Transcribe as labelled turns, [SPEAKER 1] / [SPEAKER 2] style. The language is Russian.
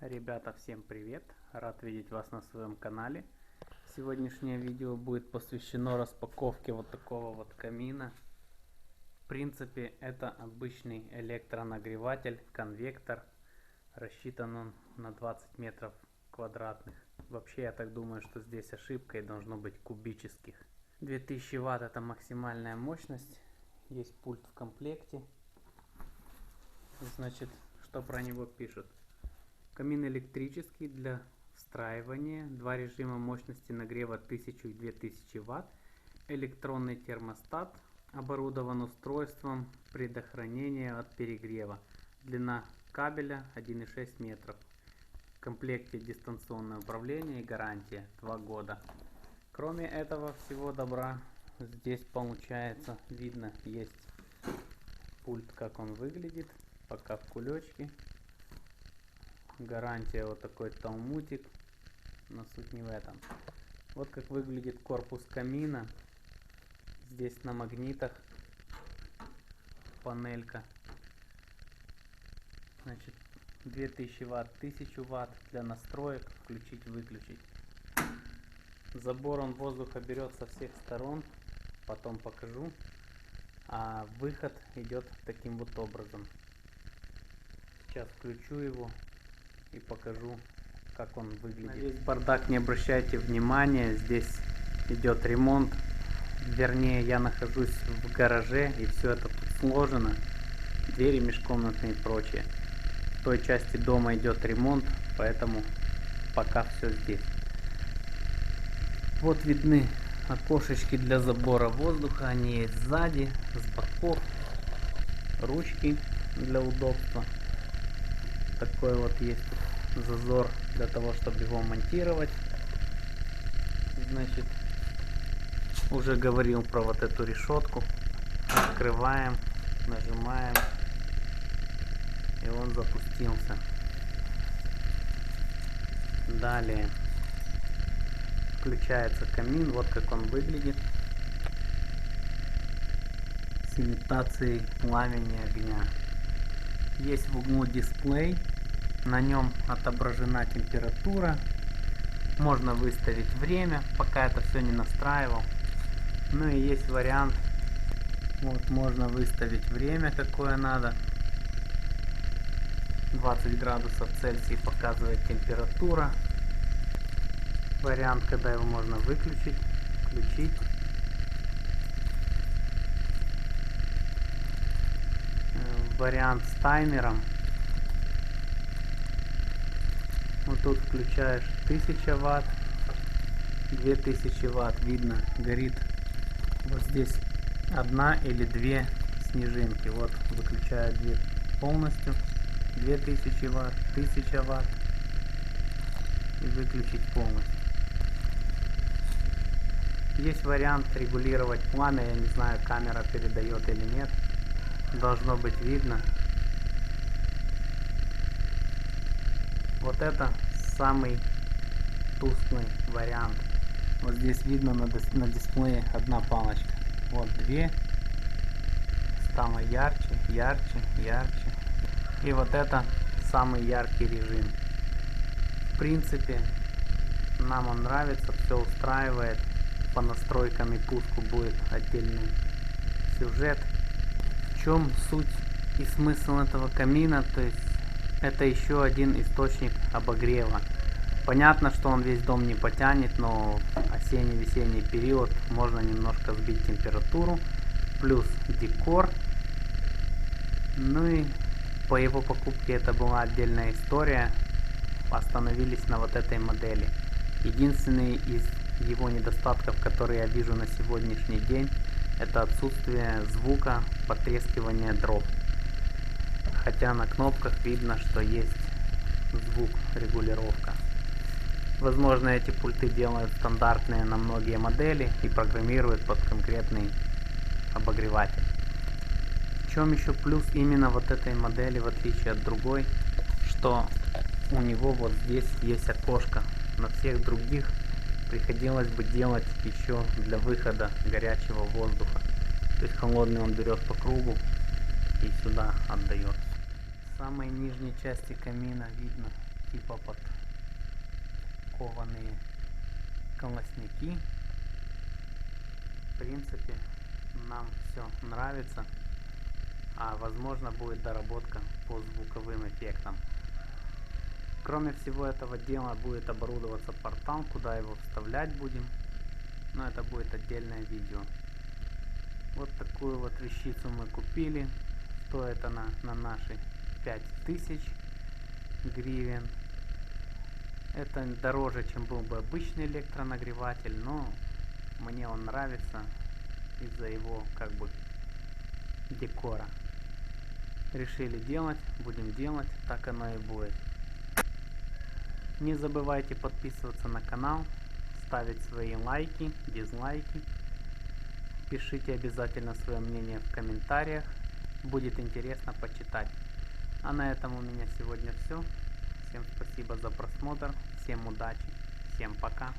[SPEAKER 1] Ребята, всем привет! Рад видеть вас на своем канале. Сегодняшнее видео будет посвящено распаковке вот такого вот камина. В принципе, это обычный электронагреватель, конвектор. Рассчитан он на 20 метров квадратных. Вообще, я так думаю, что здесь ошибка и должно быть кубических. 2000 Вт это максимальная мощность. Есть пульт в комплекте. Значит, что про него пишут? Камин электрический для встраивания. Два режима мощности нагрева 1000 и 2000 Вт. Электронный термостат. Оборудован устройством предохранения от перегрева. Длина кабеля 1,6 метров. В комплекте дистанционное управление и гарантия 2 года. Кроме этого всего добра, здесь получается, видно, есть пульт, как он выглядит. Пока в кулечке. Гарантия вот такой талмутик, но суть не в этом. Вот как выглядит корпус камина. Здесь на магнитах панелька. Значит, 2000 Вт, 1000 Вт для настроек, включить-выключить. Забор воздуха берет со всех сторон, потом покажу. А выход идет таким вот образом. Сейчас включу его и покажу, как он выглядит. На весь бардак не обращайте внимания, здесь идет ремонт. Вернее, я нахожусь в гараже, и все это тут сложено. Двери межкомнатные и прочее. В той части дома идет ремонт, поэтому пока все здесь. Вот видны окошечки для забора воздуха, они есть сзади, с боков, ручки для удобства. Такой вот есть зазор для того, чтобы его монтировать. Значит, уже говорил про вот эту решетку. Открываем, нажимаем, и он запустился. Далее включается камин, вот как он выглядит, с имитацией пламени огня. Есть в углу дисплей, на нем отображена температура. Можно выставить время, пока это все не настраивал. Ну и есть вариант, вот можно выставить время, какое надо. 20 градусов Цельсия показывает температура. Вариант, когда его можно выключить, включить. Вариант с таймером. Вот тут включаешь 1000 Вт, 2000 Вт, видно, горит вот здесь одна или две снежинки. Вот выключаю две полностью, 2000 Вт, 1000 Вт, и выключить полностью. Есть вариант регулировать пламя, я не знаю, камера передает или нет. Должно быть видно. Вот это самый тусклый вариант. Вот здесь видно на дисплее одна палочка. Вот две. Стало ярче, ярче, ярче. И вот это самый яркий режим. В принципе, нам он нравится, все устраивает. По настройкам и пуску будет отдельный сюжет. В чем суть и смысл этого камина? То есть это еще один источник обогрева. Понятно, что он весь дом не потянет, но в осенне-весенний период можно немножко сбить температуру. Плюс декор. Ну и по его покупке это была отдельная история. Остановились на вот этой модели. Единственный из его недостатков, которые я вижу на сегодняшний день, это отсутствие звука потрескивания дров. Хотя на кнопках видно, что есть звук, регулировка. Возможно, эти пульты делают стандартные на многие модели и программируют под конкретный обогреватель. В чем еще плюс именно вот этой модели, в отличие от другой, что у него вот здесь есть окошко. На всех других приходилось бы делать еще для выхода горячего воздуха. То есть холодный он берет по кругу и сюда отдает. В самой нижней части камина видно типа подкованные колосники. В принципе, нам все нравится, а возможно будет доработка по звуковым эффектам. Кроме всего этого дела будет оборудоваться портал, куда его вставлять будем, но это будет отдельное видео. Вот такую вот вещицу мы купили. Стоит она на наши 5000 гривен. Это дороже, чем был бы обычный электронагреватель, но мне он нравится из-за его как бы декора. Решили делать, будем делать, так оно и будет. Не забывайте подписываться на канал, ставить свои лайки, дизлайки. Пишите обязательно свое мнение в комментариях, будет интересно почитать. А на этом у меня сегодня все. Всем спасибо за просмотр, всем удачи, всем пока.